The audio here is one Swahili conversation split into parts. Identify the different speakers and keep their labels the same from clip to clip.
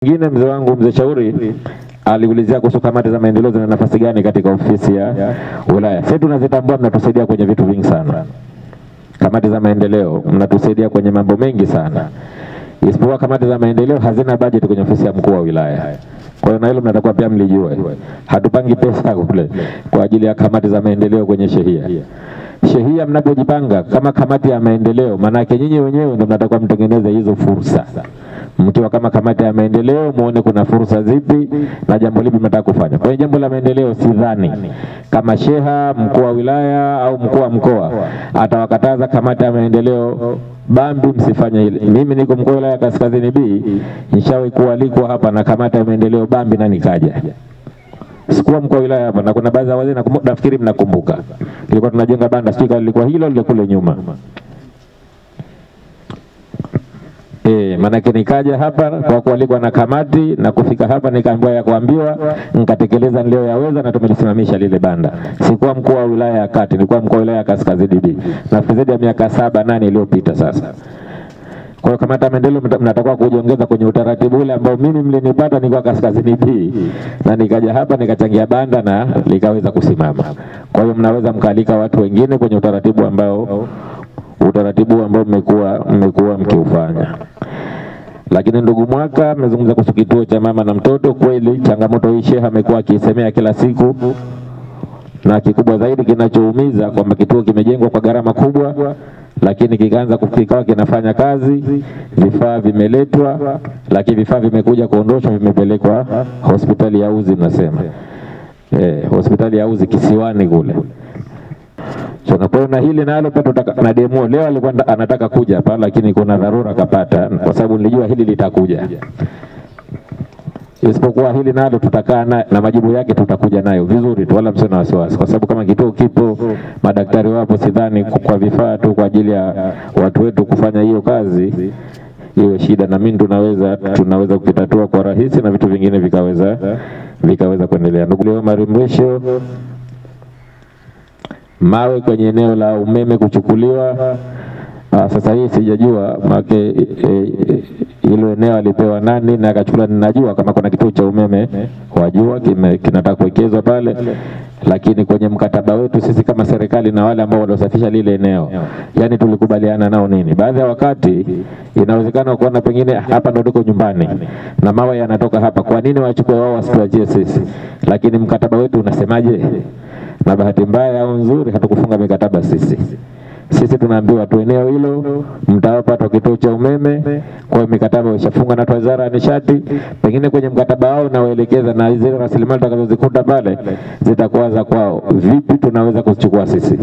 Speaker 1: Mwingine mzee wangu mzee Shauri aliulizia kuhusu kamati za maendeleo zina nafasi gani katika ofisi ya wilaya. Sisi tunazitambua, mnatusaidia kwenye vitu vingi sana. Kamati za maendeleo mnatusaidia kwenye mambo mengi sana. Isipokuwa kamati za maendeleo hazina budget kwenye ofisi ya mkuu wa wilaya. Kwa hiyo na hilo mnatakuwa pia mlijue. Hatupangi pesa kule kwa ajili ya kamati za maendeleo kwenye shehia. Shehia mnapojipanga kama kamati ya maendeleo, maana yake nyinyi wenyewe ndio mnatakuwa mtengeneze hizo fursa. Mkiwa kama kamati ya maendeleo muone kuna fursa zipi na jambo lipi mnataka kufanya. Kwa hiyo jambo la maendeleo sidhani kama sheha, mkuu wa wilaya au mkuu wa mkoa atawakataza kamati ya maendeleo Bambi msifanye hili. Mimi niko mkuu wa wilaya Kaskazini B, nishawahi kualikwa hapa na kamati ya maendeleo Bambi na nikaja. Sikuwa mkuu wa wilaya hapa na kuna baadhi ya wazee nafikiri mnakumbuka. Ilikuwa tunajenga banda, sio ilikuwa hilo lile kule nyuma. Manake nikaja hapa kwa kualikwa na kamati na kufika hapa nikaambiwa ya kuambiwa nikatekeleza nilio yaweza na tumelisimamisha lile banda. Sikuwa mkuu wa wilaya ya Kati, nilikuwa mkuu wa wilaya ya Kaskazini B. Na zaidi ya miaka 7-8 iliyopita sasa. Kwa hiyo kamati ya maendeleo mnatakiwa kujiongeza kwenye utaratibu ule ambao mimi mlinipata nilikuwa Kaskazini B na nikaja hapa nikachangia banda na likaweza kusimama. Kwa hiyo mnaweza mkalika watu wengine kwenye utaratibu ambao mmekuwa mkiufanya. Lakini ndugu Mwaka mmezungumza kuhusu kituo cha mama na mtoto. Kweli changamoto hii sheha amekuwa akisemea kila siku, na kikubwa zaidi kinachoumiza kwamba kituo kimejengwa kwa gharama kubwa, lakini kikaanza kufika kinafanya kazi, vifaa vimeletwa, lakini vifaa vimekuja kuondoshwa, vimepelekwa hospitali ya Uzi mnasema. Hospitali ya Uzi Kisiwani kule. So na hili nalo pia na demo leo alikuwa anataka kuja hapa, lakini kuna dharura kapata kwa sababu nilijua hili litakuja. Isipokuwa hili nalo tutakaa na majibu yake tutakuja nayo vizuri tu, wala msina wasiwasi, kwa sababu kama kituo kipo, madaktari wapo, sidhani kwa vifaa tu kwa ajili ya watu wetu kufanya hiyo kazi iwe shida, na mimi tunaweza kukitatua kwa rahisi na vitu vingine vikaweza kuendelea. Ndugu leo marimwisho mawe kwenye eneo la umeme kuchukuliwa. Sasa hii sijajua make hilo eneo alipewa nani na akachukua. Ninajua kama kuna kituo cha umeme wajua kinataka kuwekezwa pale, lakini kwenye mkataba wetu sisi kama serikali na wale ambao waliosafisha lile eneo, yani tulikubaliana nao nini. Baadhi ya wakati inawezekana kuona pengine hapa ndo tuko nyumbani na mawe yanatoka hapa, kwa nini wachukue wao wasituachie sisi? Lakini mkataba wetu unasemaje? Na bahati mbaya au nzuri hatukufunga mikataba sisi. Sisi tunaambiwa tu eneo hilo mtawapa kituo cha umeme, kwa mikataba ishafunga na Wizara ya Nishati. Pengine kwenye mkataba wao na waelekeza na zile rasilimali tutakazozikuta pale zitakuwa za kwao. Vipi tunaweza kuchukua sisi?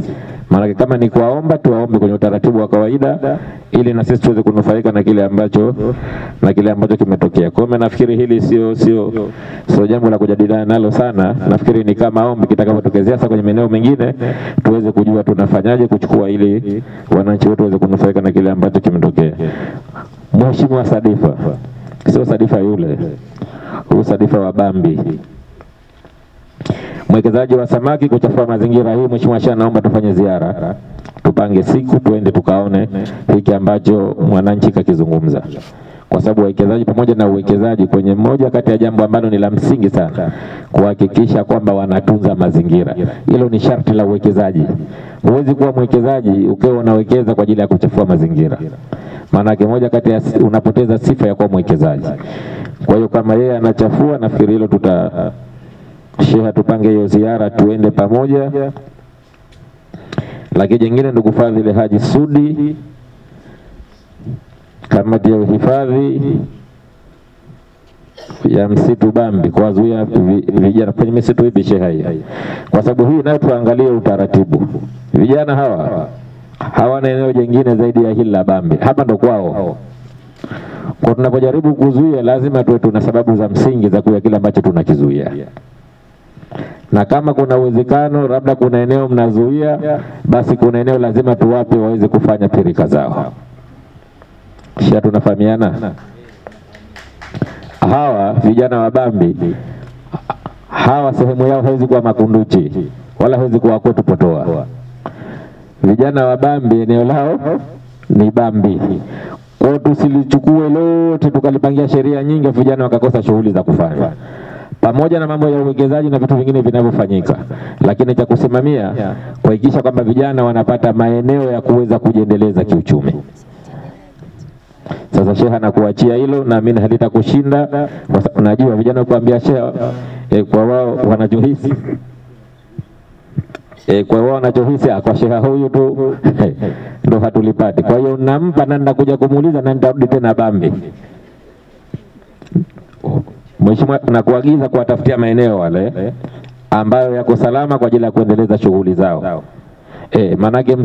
Speaker 1: Maana kama ni kuwaomba, tuwaombe kwenye utaratibu wa kawaida ili na sisi tuweze kunufaika na kile ambacho kimetokea. Kwa hiyo nafikiri hili sio jambo la kujadiliana nalo sana. Nafikiri ni kama ombi kitakapotokezea sasa kwenye maeneo mengine tuweze kujua tunafanyaje kuchukua ili wananchi wetu waweze kunufaika na kile ambacho kimetokea. Mheshimiwa Sadifa, sio Sadifa yule, huyu Sadifa wa Bambi, mwekezaji wa samaki kuchafua mazingira. Hii Mheshimiwa Sheha, naomba tufanye ziara, tupange siku tuende tukaone hiki ambacho mwananchi kakizungumza, kwa sababu uwekezaji pamoja na uwekezaji kwenye moja kati ya jambo ambalo ni la msingi sana kuhakikisha kwamba wanatunza mazingira. Hilo ni sharti la uwekezaji. Huwezi kuwa mwekezaji ukiwa unawekeza kwa ajili ya kuchafua mazingira, maana moja kati ya unapoteza sifa ya kuwa mwekezaji. Kwa hiyo kama yeye anachafua, nafikiri hilo Sheha tupange hiyo ziara tuende pamoja. Lakini jingine, ndugu Fadhili Haji Sudi, kamati ya uhifadhi ya msitu Bambi kuwazuia vijana kwenye misitu hii Sheha hii, kwa sababu hii nayo tuangalie utaratibu. Vijana hawana eneo jingine zaidi ya hili la Bambi, hapa ndo kwao. Kwa tunapojaribu kuzuia lazima tuwe tuna sababu za msingi za kuya kile ambacho tunakizuia. Na kama kuna uwezekano labda kuna eneo mnazuia, basi kuna eneo lazima tuwape waweze kufanya pirika zao. Kisha tunafahamiana. Hawa vijana wa Bambi, hawa sehemu yao haiwezi kuwa Makunduchi wala haiwezi kuwa kwetu Potoa. Vijana wa Bambi eneo lao ni Bambi. Kwa tusilichukue lote tukalipangia sheria nyingi, vijana wakakosa shughuli za kufanya, pamoja na mambo ya uwekezaji na vitu vingine vinavyofanyika, lakini cha kusimamia kuhakikisha kwamba vijana wanapata maeneo ya kuweza kujiendeleza kiuchumi. Sasa Sheikh anakuachia hilo, na mimi halitakushinda. Unajua vijana kuambia Sheikh kwa wao wanachohisi kwa wao wanachohisi kwa Sheikh huyu tu ndo hatulipati. Kwa hiyo nampa na nitakuja kumuuliza na nitarudi tena Bambi. Mheshimiwa, nakuagiza kuwatafutia maeneo wale ambayo yako salama kwa ajili ya kuendeleza shughuli zao. Manake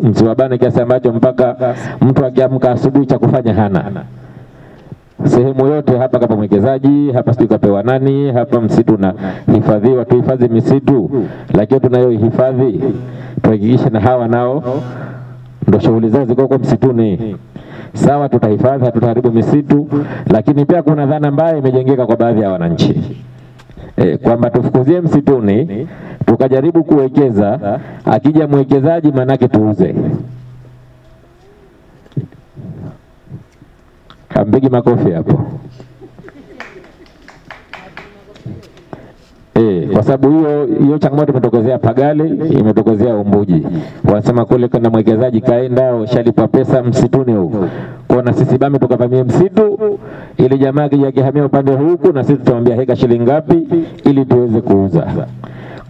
Speaker 1: msiwabane kiasi ambacho mpaka mtu akiamka asubuhi cha kufanya hana. Sehemu yote hapa kama mwekezaji hapa, sio kapewa nani hapa, msitu na hifadhiwa, tuhifadhi misitu, lakini tunayohifadhi tuhakikishe na hawa nao ndio shughuli zao ziko kwa msituni. Sawa, tutahifadhi, hatutaharibu misitu, lakini pia kuna dhana mbaya imejengeka kwa baadhi ya wananchi kwamba tufukuzie msituni tukajaribu kuwekeza, akija mwekezaji manake tuuze. Kampigi makofi hapo. Kwa sababu hiyo changamoto imetokezea Pagali, imetokezea Umbuji. Wanasema kule kuna mwekezaji kaenda ushalipa pesa msituni huko. Kwa na sisi Bambi tukavamia msitu, ili jamaa kija kihamia upande huku na sisi tutamwambia heka shilingi ngapi ili tuweze kuuza.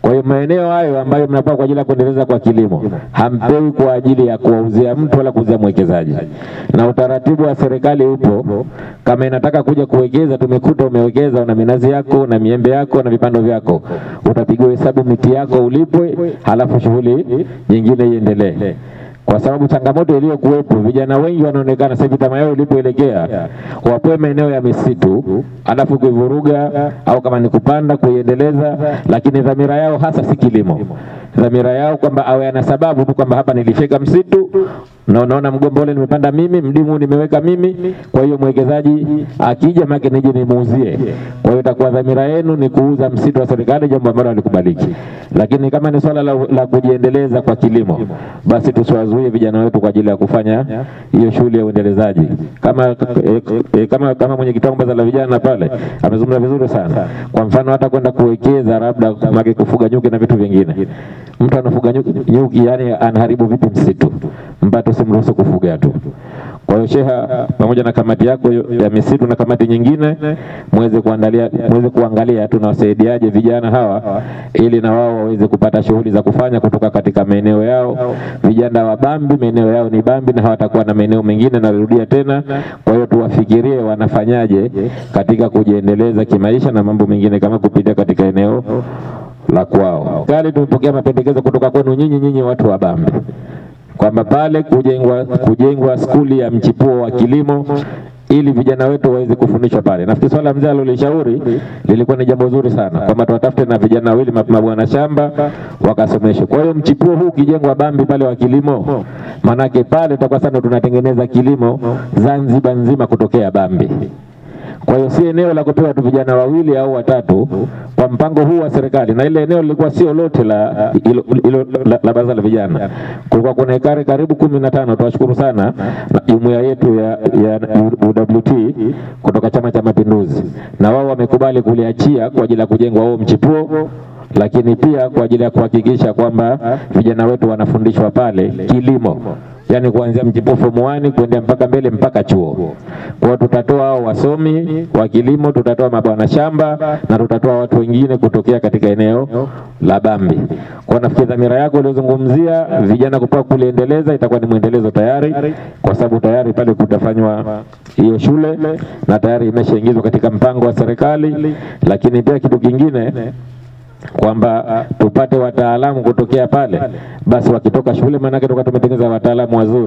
Speaker 1: Kwa hiyo maeneo hayo ambayo mnapewa kwa ajili ya kuendeleza kwa kilimo, hampewi kwa ajili ya kuwauzia mtu wala kuuzia mwekezaji. Na utaratibu wa serikali upo, kama inataka kuja kuwekeza, tumekuta umewekeza una minazi yako na miembe yako na vipando vyako, utapigwa hesabu miti yako ulipwe, halafu shughuli nyingine iendelee. Kwa sababu changamoto iliyokuwepo, vijana wengi wanaonekana sasa hivi tamaa yao ilipoelekea wapewe maeneo ya misitu, alafu kuivuruga au kama ni kupanda kuiendeleza, lakini dhamira yao hasa si kilimo. Dhamira yao kwamba awe ana sababu tu kwamba hapa nilifika msitu na unaona mgomba ule nimepanda mimi, mdimu nimeweka mimi, kwa hiyo mwekezaji akija make nije nimuuzie. Kwa hiyo itakuwa dhamira yenu ni kuuza msitu wa serikali, jambo ambalo halikubaliki. Lakini kama ni swala la kujiendeleza kwa kilimo, basi tusiwazuie vijana wetu kwa ajili ya kufanya hiyo shughuli ya uendelezaji. Kama mwenye kitengo baraza la vijana pale amezungumza vizuri sana. Kwa mfano hata kwenda kuwekeza labda make kufuga nyuki na vitu vingine. Mtu anafuga nyuki yani anaharibu vipi msitu? Mpato simruhusu kufuga tu. Kwa hiyo Sheikh pamoja na kamati yako ya misitu na kamati nyingine muweze kuangalia tunawasaidiaje vijana hawa ili na wao waweze kupata shughuli za kufanya kutoka katika maeneo yao. Vijana wa Bambi maeneo yao ni Bambi na hawatakuwa na maeneo mengine, narudia tena. Kwa hiyo tuwafikirie wanafanyaje katika kujiendeleza kimaisha na mambo mengine kama kupitia katika eneo la kwao. Kali tumepokea mapendekezo kutoka kwenu nyinyi watu wa Bambi kwamba pale kujengwa skuli ya mchipuo wa kilimo ili vijana wetu waweze kufundishwa pale. Nafikiri swala mzee alilishauri lilikuwa ni jambo zuri sana kwamba tuwatafute na vijana wawili mabwana shamba wakasomeshwe. Kwa hiyo mchipuo huu kijengwa Bambi pale wa kilimo, manake pale tutakuwa sana tunatengeneza kilimo Zanzibar nzima kutokea Bambi. Kwa hiyo si eneo la kupewa tu vijana wawili au watatu kwa mpango huu wa serikali, na ile eneo lilikuwa sio lote la baraza la vijana. Kulikuwa kuna ekari karibu 15. Tuwashukuru sana jumuiya yetu ya UWT kutoka Chama cha Mapinduzi, na wao wamekubali kuliachia kwa ajili ya kujengwa huo mchipuo, lakini pia kwa ajili ya kuhakikisha kwamba vijana wetu wanafundishwa pale kilimo. Yani kuanzia mchipuo form 1 kuendea mpaka mbele mpaka chuo. Kwa hiyo tutatoa hao wasomi wa kilimo, tutatoa mabwana shamba na tutatoa watu wengine kutokea katika eneo la Bambi. Kwa nafikiri dhamira yako uliozungumzia vijana kutoka kuliendeleza itakuwa ni muendelezo tayari, kwa sababu tayari pale kutafanywa hiyo shule na tayari imeshaingizwa katika mpango wa serikali. Lakini pia kitu kingine kwamba tupate wataalamu kutokea pale, basi wakitoka shule, maana tumetengeneza wataalamu wazuri.